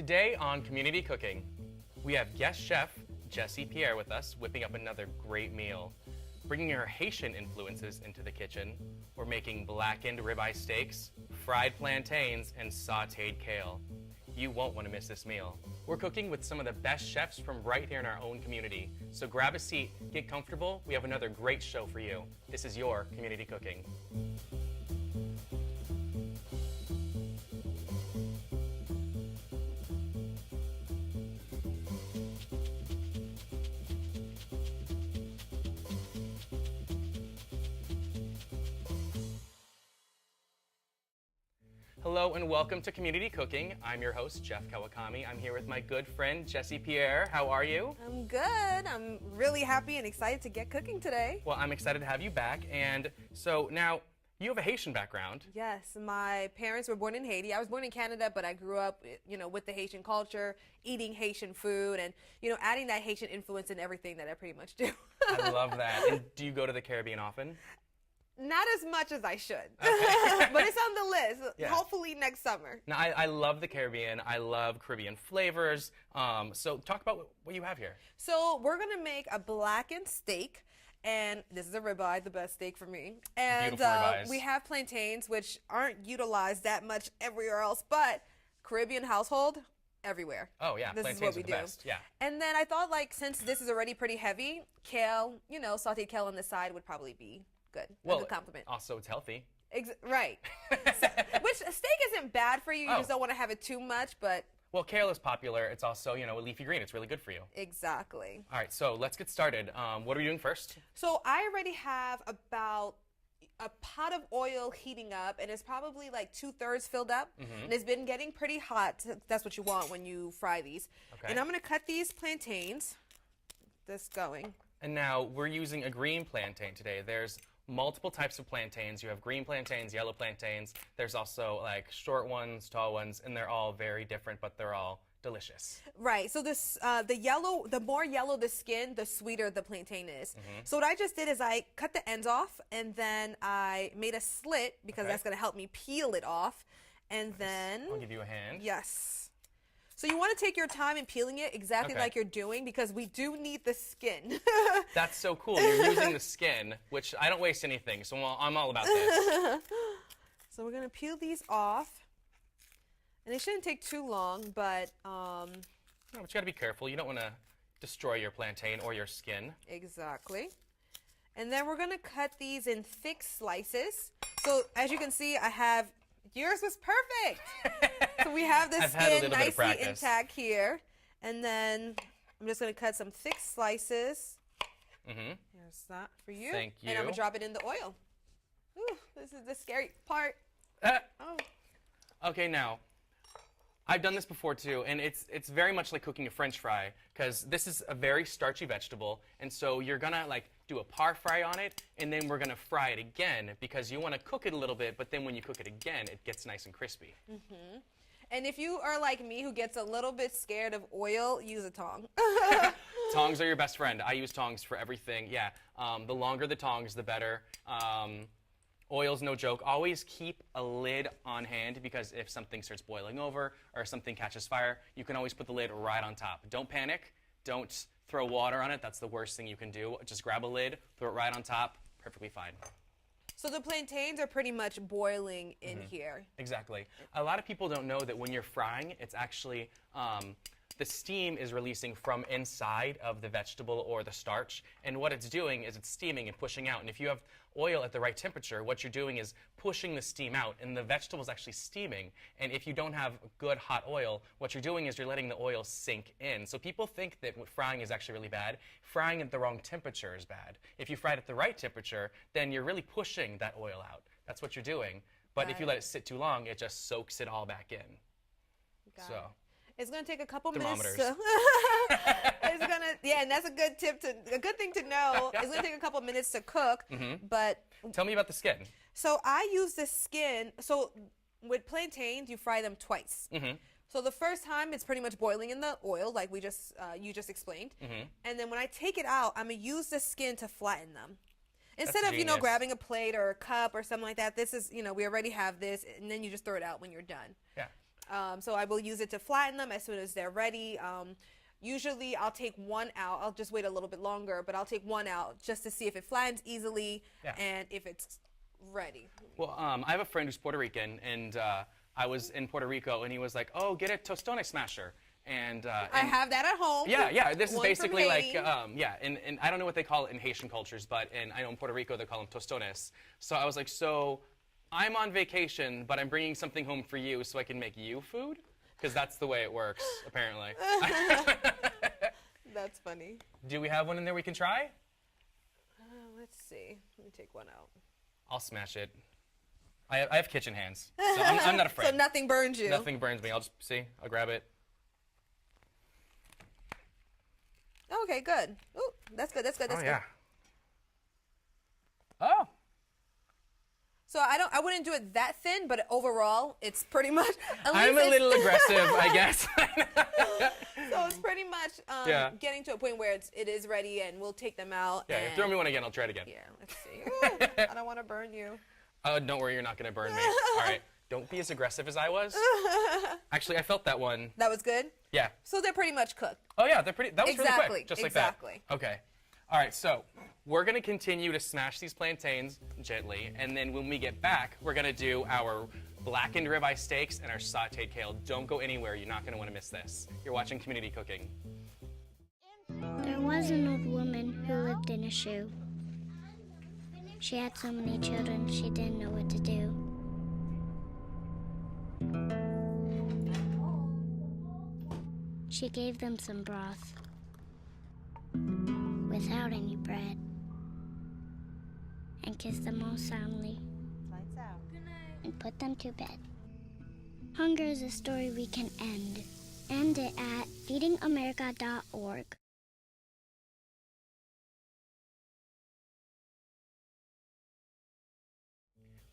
Today on Community Cooking, we have guest chef Jessie Pierre with us, whipping up another great meal. Bringing her Haitian influences into the kitchen, we're making blackened ribeye steaks, fried plantains, and sautéed kale. You won't want to miss this meal. We're cooking with some of the best chefs from right here in our own community. So grab a seat, get comfortable. We have another great show for you. This is your Community Cooking. Hello and welcome to Community Cooking. I'm your host, Jeff Kawakami. I'm here with my good friend, Jessie Pierre. How are you? I'm good. I'm really happy and excited to get cooking today. Well, I'm excited to have you back. And so now, you have a Haitian background. Yes, my parents were born in Haiti. I was born in Canada, but I grew up, with the Haitian culture, eating Haitian food, and, adding that Haitian influence in everything that I pretty much do. I love that. And do you go to the Caribbean often? Not as much as I should, okay. but it's on the list. Yeah. Hopefully next summer. Now, I love the Caribbean. I love Caribbean flavors. So talk about what you have here. So we're going to make a blackened steak. And this is a ribeye, the best steak for me. And we have plantains, which aren't utilized that much everywhere else, but Caribbean household, everywhere. Oh, yeah. This plantains is what we are the do. Best. Yeah. And then I thought, since this is already pretty heavy, kale, sauteed kale on the side would probably be good. Well, a good compliment. Also, it's healthy. Right. Which steak isn't bad for you. You just don't want to have it too much, but... Well, kale is popular. It's also, a leafy green. It's really good for you. Exactly. All right, so let's get started. What are we doing first? So I already have about a pot of oil heating up, and it's probably like 2/3 filled up. Mm-hmm. And it's been getting pretty hot. That's what you want when you fry these. Okay. And I'm going to cut these plantains. This going. And now we're using a green plantain today. There's multiple types of plantains. You have green plantains, yellow plantains. There's also short ones, tall ones, and they're all very different, but they're all delicious. Right. So this, the more yellow the skin, the sweeter the plantain is. Mm-hmm. So what I just did is I cut the ends off, and then I made a slit because that's going to help me peel it off. And then I'll give you a hand. Yes. So you want to take your time in peeling it exactly like you're doing, because we do need the skin. That's so cool. You're using the skin, which I don't waste anything, so I'm all about this. So we're going to peel these off. And it shouldn't take too long, but... No, but you got to be careful. You don't want to destroy your plantain or your skin. Exactly. And then we're going to cut these in thick slices. So as you can see, I have... Yours was perfect. So we have the skin nicely intact here. And then I'm just going to cut some thick slices. Mm-hmm. Here's that for you. Thank you. And I'm going to drop it in the oil. Ooh, this is the scary part. Okay, now, I've done this before too, and it's very much like cooking a French fry, because this is a very starchy vegetable, and so you're gonna do a par fry on it, and then we're gonna fry it again, because you want to cook it a little bit, but then when you cook it again, it gets nice and crispy. Mm-hmm. And if you are like me, who gets a little bit scared of oil, use a tong. Tongs are your best friend. I use tongs for everything. Yeah, the longer the tongs, the better. Oil's no joke. Always keep a lid on hand, because if something starts boiling over or something catches fire, you can always put the lid right on top. Don't panic. Don't throw water on it. That's the worst thing you can do. Just grab a lid, throw it right on top. Perfectly fine. So the plantains are pretty much boiling in here. Exactly. A lot of people don't know that when you're frying, it's actually the steam is releasing from inside of the vegetable or the starch, and what it's doing is it's steaming and pushing out. And if you have oil at the right temperature, what you're doing is pushing the steam out, and the vegetable is actually steaming. And if you don't have good hot oil, what you're doing is you're letting the oil sink in. So people think that frying is actually really bad. Frying at the wrong temperature is bad. If you fry it at the right temperature, then you're really pushing that oil out. That's what you're doing. But if you let it sit too long, it just soaks it all back in. It's going to take a couple minutes to... and that's a good good thing to know. It's going to take a couple minutes to cook, but... Tell me about the skin. So I use the skin. So with plantains, you fry them twice. So the first time, it's pretty much boiling in the oil, like you just explained. And then when I take it out, I'm going to use the skin to flatten them. Instead of, grabbing a plate or a cup or something like that, this is, we already have this, and then you just throw it out when you're done. Yeah. So I will use it to flatten them as soon as they're ready. Usually I'll take one out. I'll just wait a little bit longer, but I'll take one out just to see if it flattens easily and if it's ready. Well, I have a friend who's Puerto Rican, and I was in Puerto Rico, and he was like, "Oh, get a tostone smasher." And I have that at home. Yeah. This is basically like, and I don't know what they call it in Haitian cultures, but I know in Puerto Rico they call them tostones. So I was like, so I'm on vacation, but I'm bringing something home for you so I can make you food? Because that's the way it works, apparently. That's funny. Do we have one in there we can try? Let's see. Let me take one out. I'll smash it. I have kitchen hands, so I'm not afraid. So nothing burns you? Nothing burns me. I'll just, see, I'll grab it. Okay, good. Ooh, that's good. That's good. That's good. Yeah. Oh. So I wouldn't do it that thin, but overall, it's pretty much. I'm a little aggressive, I guess. So it's pretty much getting to a point where it is ready, and we'll take them out. Yeah, throw me one again. I'll try it again. Yeah, let's see. Ooh, I don't want to burn you. Don't worry, you're not going to burn me. All right. Don't be as aggressive as I was. Actually, I felt that one. That was good? Yeah. So they're pretty much cooked. Oh, yeah, they're pretty. That was really quick. Just like that. Exactly. Okay. All right, so we're going to continue to smash these plantains gently, and then when we get back, we're going to do our blackened ribeye steaks and our sautéed kale. Don't go anywhere. You're not going to want to miss this. You're watching Community Cooking. There was an old woman who lived in a shoe. She had so many children, she didn't know what to do. She gave them some broth without any bread and kissed them all soundly. Lights out. Good night. And put them to bed. Hunger is a story we can end. End it at feedingamerica.org.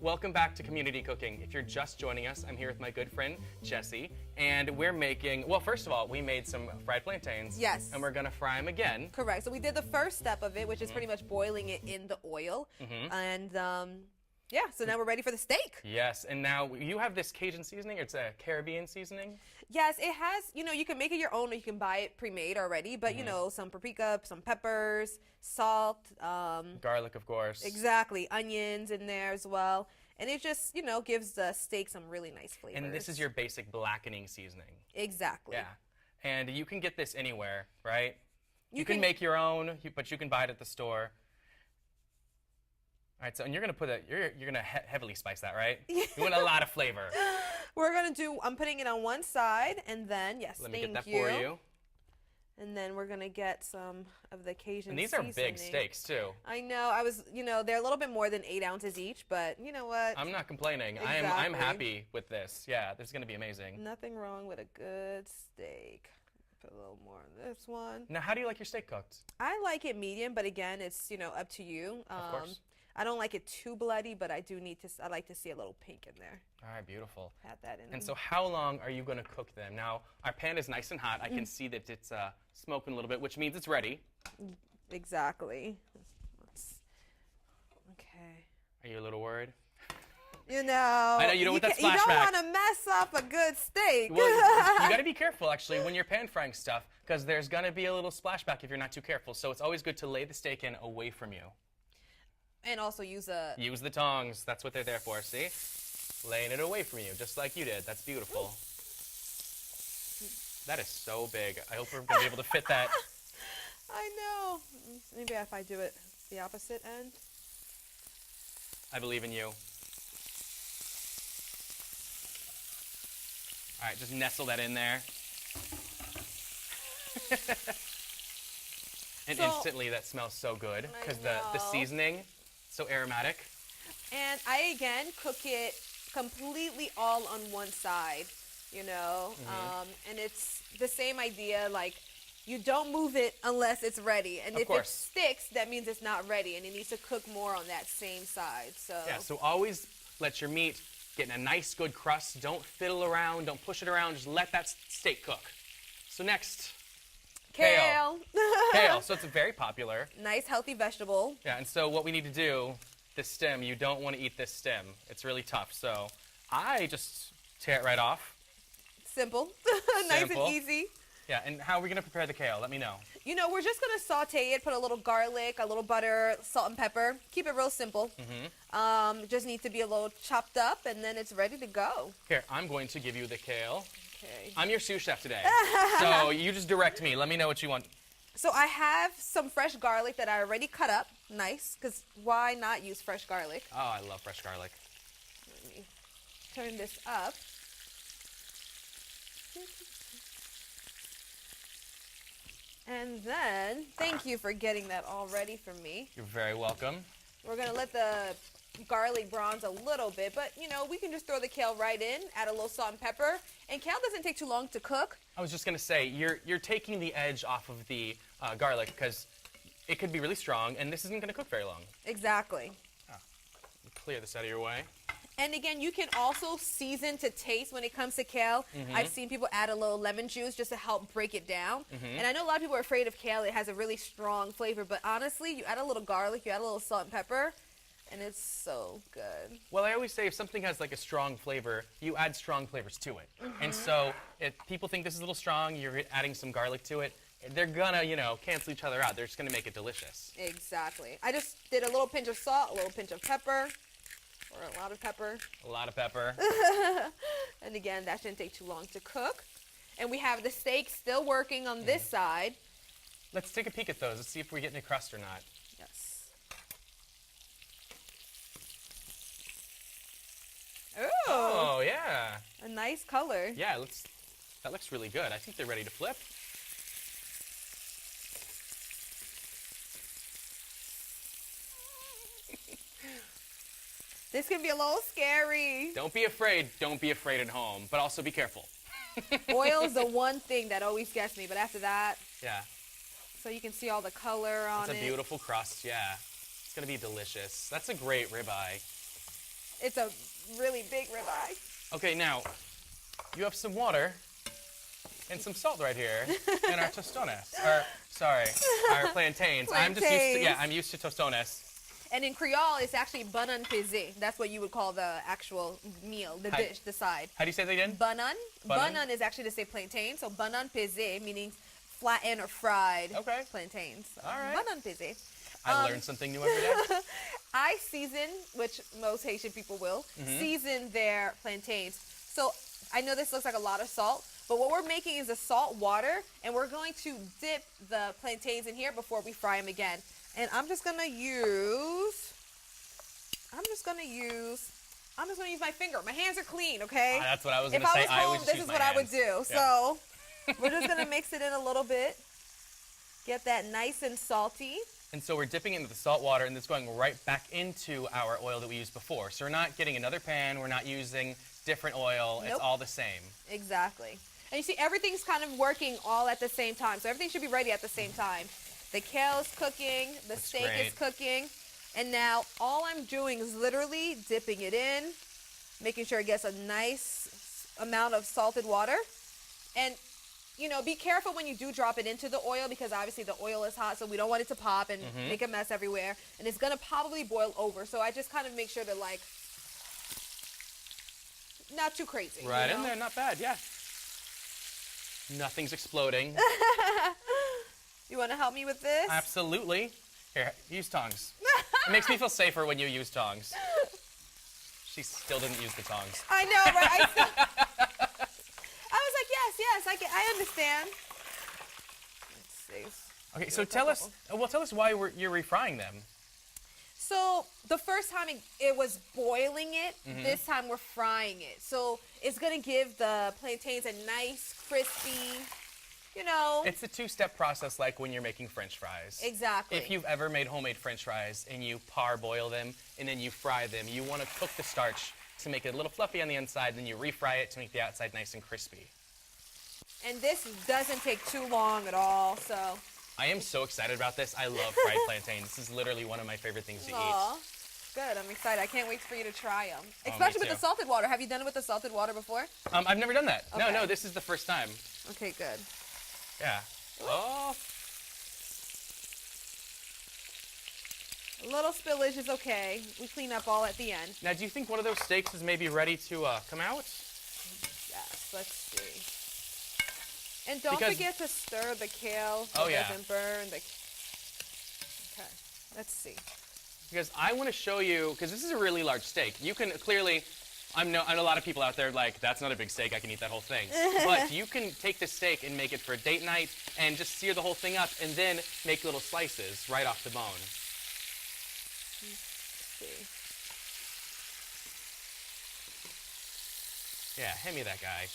Welcome back to Community Cooking. If you're just joining us, I'm here with my good friend, Jessie, and we're making, well, first of all, we made some fried plantains. Yes. And we're gonna fry them again. Correct. So we did the first step of it, which is pretty much boiling it in the oil. And yeah, so now we're ready for the steak. Yes, and now you have this Cajun seasoning, it's a Caribbean seasoning? Yes, it has, you can make it your own or you can buy it pre-made already, but some paprika, some peppers, salt. Garlic, of course. Exactly, onions in there as well. And it just, gives the steak some really nice flavors. And this is your basic blackening seasoning. Exactly. Yeah, and you can get this anywhere, right? You can make your own, but you can buy it at the store. All right, so and you're gonna heavily spice that, right? You want a lot of flavor. I'm putting it on one side, and then Let me get that for you. And then we're gonna get some of the Cajun And these seasoning. are big steaks too. I know. They're a little bit more than 8 ounces each, but you know what? I'm not complaining. Exactly. I'm happy with this. Yeah, this is gonna be amazing. Nothing wrong with a good steak. Put a little more on this one. Now, how do you like your steak cooked? I like it medium, but again, it's up to you. Of course. I don't like it too bloody, but I like to see a little pink in there. All right, beautiful. Add that in. And so how long are you going to cook them? Now, our pan is nice and hot. I can see that it's smoking a little bit, which means it's ready. Exactly. Okay. Are you a little worried? I know you don't want that splashback. You don't want to mess up a good steak. Well, you got to be careful, actually, when you're pan frying stuff, because there's going to be a little splashback if you're not too careful. So it's always good to lay the steak in away from you. And also use the tongs. That's what they're there for, see? Laying it away from you, just like you did. That's beautiful. That is so big. I hope we're going to be able to fit that. I know. Maybe if I do it the opposite end. I believe in you. All right, just nestle that in there. And instantly that smells so good because the seasoning, so aromatic. And I, again, cook it completely all on one side, and it's the same idea, like you don't move it unless it's ready. And if it sticks, that means it's not ready, and it needs to cook more on that same side. So always let your meat get in a nice, good crust. Don't fiddle around. Don't push it around. Just let that steak cook. So next, kale. Kale. So it's very popular. Nice, healthy vegetable. Yeah, and so what we need to do, this stem, you don't want to eat this stem. It's really tough. So I just tear it right off. simple. Nice and easy. Yeah, and how are we going to prepare the kale? Let me know. You know, we're just going to saute it, put a little garlic, a little butter, salt and pepper. Keep it real simple. Just needs to be a little chopped up, and then it's ready to go. Here, I'm going to give you the kale. Okay. I'm your sous chef today, so you just direct me. Let me know what you want. So I have some fresh garlic that I already cut up. Nice, because why not use fresh garlic? Oh, I love fresh garlic. Let me turn this up. And then, thank you for getting that all ready for me. You're very welcome. We're going to let the garlic bronze a little bit, but, you know, we can just throw the kale right in, add a little salt and pepper. And kale doesn't take too long to cook. I was just going to say, you're taking the edge off of the garlic because it could be really strong, and this isn't going to cook very long. Exactly. Clear this out of your way. And again, you can also season to taste when it comes to kale. I've seen people add a little lemon juice just to help break it down. And I know a lot of people are afraid of kale. It has a really strong flavor. But honestly, you add a little garlic, you add a little salt and pepper, and it's so good. Well, I always say if something has like a strong flavor, you add strong flavors to it. And so if people think this is a little strong, you're adding some garlic to it, they're gonna, you know, cancel each other out. They're just gonna make it delicious. Exactly. I just did a little pinch of salt, a little pinch of pepper. Or a lot of pepper. A lot of pepper. And again, that shouldn't take too long to cook. And we have the steak still working on this side. Let's take a peek at those. Let's see if we get any crust or not. Yes. Oh, yeah. A nice color. Yeah, that looks really good. I think they're ready to flip. This can be a little scary. Don't be afraid. Don't be afraid at home, but also be careful. Oil's the one thing that always gets me, but after that, Yeah. so you can see all the color on it. It's a beautiful crust, yeah. It's gonna be delicious. That's a great ribeye. It's a really big ribeye. Okay, now, you have some water and some salt right here and our tostones. Our plantains. I'm used to tostones. And in Creole, it's actually banan pesé. That's what you would call the actual meal, the dish, the side. How do you say that again? Banan. Banan is actually to say plantain. So banan pesé meaning flattened or fried plantains. So All right. Banan pesé. I learn something new every day. I season, which most Haitian people will, season their plantains. So I know this looks like a lot of salt, but what we're making is a salt water, and we're going to dip the plantains in here before we fry them again. And I'm just gonna use my finger. My hands are clean, okay? That's what I was gonna say. say. If I was home, this is what I would do. Yeah. So we're just gonna mix it in a little bit. Get that nice and salty. And so we're dipping into the salt water, and it's going right back into our oil that we used before. So we're not getting another pan. We're not using different oil. Nope. It's all the same. Exactly. And you see, everything's kind of working all at the same time. So everything should be ready at the same time. The kale is cooking, the steak is cooking, and now all I'm doing is literally dipping it in, making sure it gets a nice amount of salted water. And, you know, be careful when you do drop it into the oil because obviously the oil is hot, so we don't want it to pop and make a mess everywhere. And it's going to probably boil over, so I just kind of make sure to, like, not too crazy. Right in there, not bad, yeah. Nothing's exploding. You want to help me with this? Absolutely. Here, use tongs. It makes me feel safer when you use tongs. She still didn't use the tongs. I know, right? I was like, yes, I understand. Let's see. Okay, so tell us why you're refrying them. So the first time it was boiling it, this time we're frying it. So it's going to give the plantains a nice, crispy, you know. It's a two-step process like when you're making French fries. Exactly. If you've ever made homemade French fries and you parboil them and then you fry them, you want to cook the starch to make it a little fluffy on the inside, then you refry it to make the outside nice and crispy. And this doesn't take too long at all, so. I am so excited about this. I love fried plantain. This is literally one of my favorite things to eat. Good. I'm excited. I can't wait for you to try them. Oh, Especially me with too. the salted water. Have you done it with the salted water before? I've never done that. Okay. No, this is the first time. Okay, good. Yeah. Oh. A little spillage is okay. We clean up all at the end. Now, do you think one of those steaks is maybe ready to come out? Yes. Let's see. And don't forget to stir the kale so it doesn't burn. Okay, let's see. Because I want to show you, because this is a really large steak. You can clearly, I know a lot of people out there like, that's not a big steak, I can eat that whole thing. But you can take this steak and make it for a date night and just sear the whole thing up and then make little slices right off the bone. Let's see. Yeah, hand me that guy.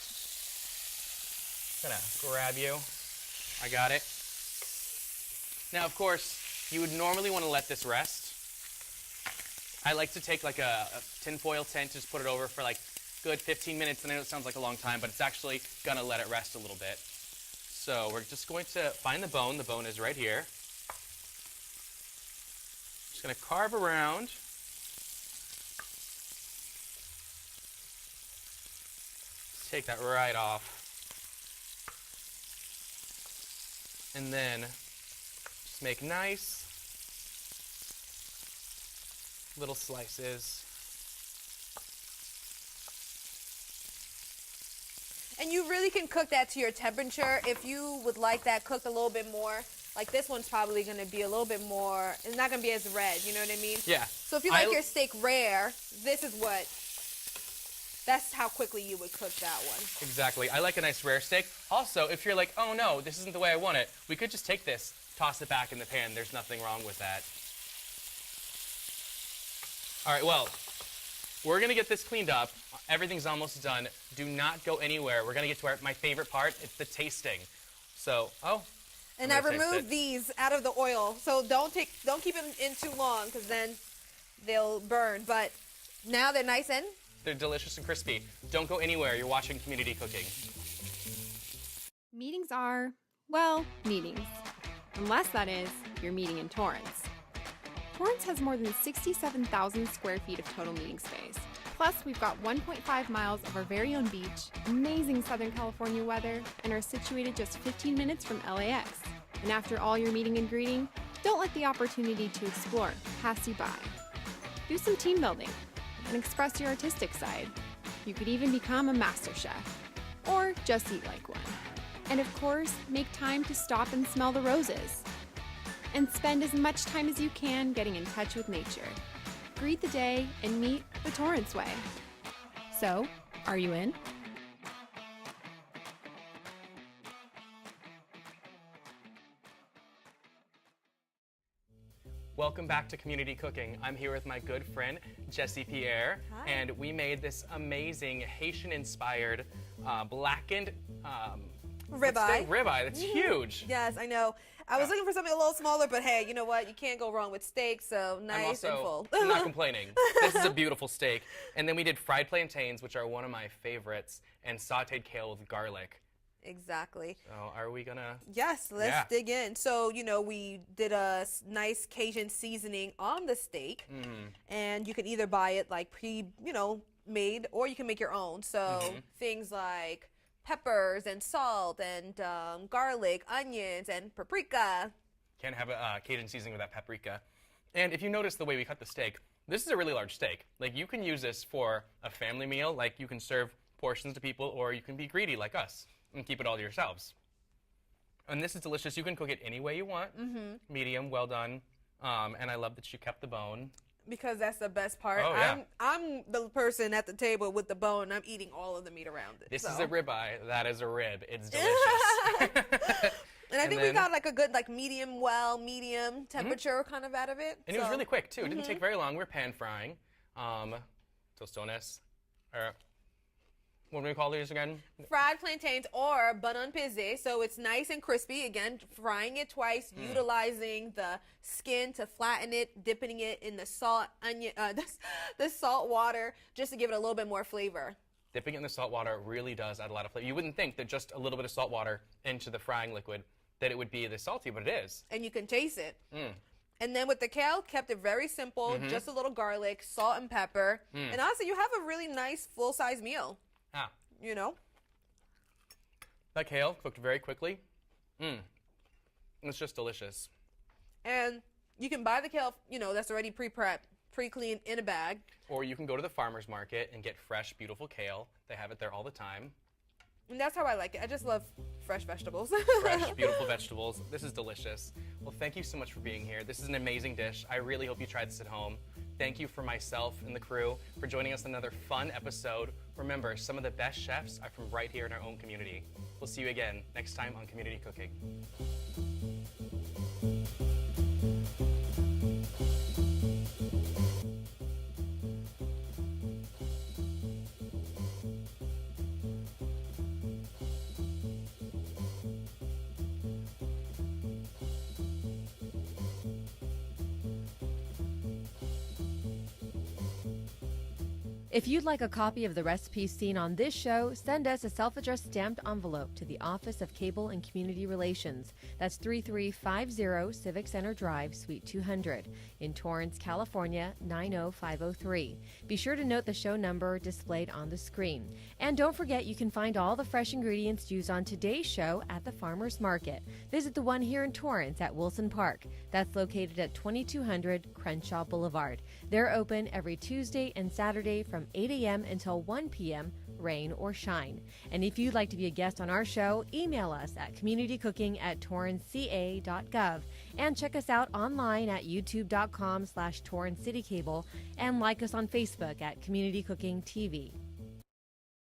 I'm gonna grab you. I got it. Now, of course, you would normally want to let this rest. I like to take like a tinfoil tent, just put it over for like good 15 minutes. And I know it sounds like a long time, but it's actually gonna let it rest a little bit. So we're just going to find the bone. The bone is right here. Just gonna carve around. Take that right off. And then just make nice little slices. And you really can cook that to your temperature. If you would like that cooked a little bit more, like this one's probably going to be a little bit more, it's not going to be as red, you know what I mean? Yeah. So if you like your steak rare, that's how quickly you would cook that one. Exactly. I like a nice rare steak. Also, if you're like, oh no, this isn't the way I want it, we could just take this, toss it back in the pan. There's nothing wrong with that. All right, well, we're going to get this cleaned up. Everything's almost done. Do not go anywhere. We're going to get to my favorite part. It's the tasting. So, and I removed these out of the oil, so don't keep them in too long because then they'll burn. But now they're nice and they're delicious and crispy. Don't go anywhere. You're watching Community Cooking. Meetings are, well, meetings. Unless that is, you're meeting in Torrance. Torrance has more than 67,000 square feet of total meeting space. Plus, we've got 1.5 miles of our very own beach, amazing Southern California weather, and are situated just 15 minutes from LAX. And after all your meeting and greeting, don't let the opportunity to explore pass you by. Do some team building and express your artistic side. You could even become a master chef, or just eat like one. And of course, make time to stop and smell the roses. And spend as much time as you can getting in touch with nature. Greet the day and meet the Torrance way. So, are you in? Welcome back to Community Cooking. I'm here with my good friend, Pierre. Hi. And we made this amazing Haitian-inspired blackened ribeye. Ribeye. That's huge. Yes, I know. I was looking for something a little smaller, but hey, you know what? You can't go wrong with steak, so nice and full. I'm not complaining. This is a beautiful steak. And then we did fried plantains, which are one of my favorites, and sauteed kale with garlic. Exactly. So are we gonna? Yes, let's dig in. So, we did a nice Cajun seasoning on the steak, and you can either buy it like made, or you can make your own. So things like peppers and salt and garlic, onions, and paprika. Can't have a Cajun seasoning without paprika. And if you notice the way we cut the steak, this is a really large steak. Like, you can use this for a family meal. Like, you can serve portions to people, or you can be greedy like us and keep it all to yourselves. And this is delicious. You can cook it any way you want. Medium, well done. And I love that you kept the bone. Because that's the best part. Oh, yeah. I'm the person at the table with the bone. I'm eating all of the meat around it. This is a ribeye. That is a rib. It's delicious. And I think we got like a good medium temperature kind of out of it. And it was really quick too. It didn't take very long. We're pan frying. Tostones. Or what do we call these again? Fried plantains or bun pizze. So it's nice and crispy. Again, frying it twice, utilizing the skin to flatten it, dipping it in the salt the salt water just to give it a little bit more flavor. Dipping it in the salt water really does add a lot of flavor. You wouldn't think that just a little bit of salt water into the frying liquid that it would be this salty, but it is. And you can taste it. And then with the kale, kept it very simple, just a little garlic, salt and pepper. And honestly, you have a really nice full-size meal. Ah. That kale cooked very quickly. It's just delicious. And you can buy the kale, that's already pre-prepped, pre-cleaned in a bag. Or you can go to the farmer's market and get fresh, beautiful kale. They have it there all the time. And that's how I like it. I just love fresh vegetables. Fresh, beautiful vegetables. This is delicious. Well, thank you so much for being here. This is an amazing dish. I really hope you try this at home. Thank you for myself and the crew for joining us on another fun episode. Remember, some of the best chefs are from right here in our own community. We'll see you again next time on Community Cooking. If you'd like a copy of the recipes seen on this show, send us a self-addressed stamped envelope to the Office of Cable and Community Relations. That's 3350 Civic Center Drive, Suite 200, in Torrance, California, 90503. Be sure to note the show number displayed on the screen. And don't forget, you can find all the fresh ingredients used on today's show at the Farmers Market. Visit the one here in Torrance at Wilson Park. That's located at 2200 Crenshaw Boulevard. They're open every Tuesday and Saturday from 8 a.m. until 1 p.m., rain or shine. And if you'd like to be a guest on our show, email us at communitycooking@torranceca.gov and check us out online at youtube.com/TorranceCityCable and like us on Facebook at Community Cooking TV.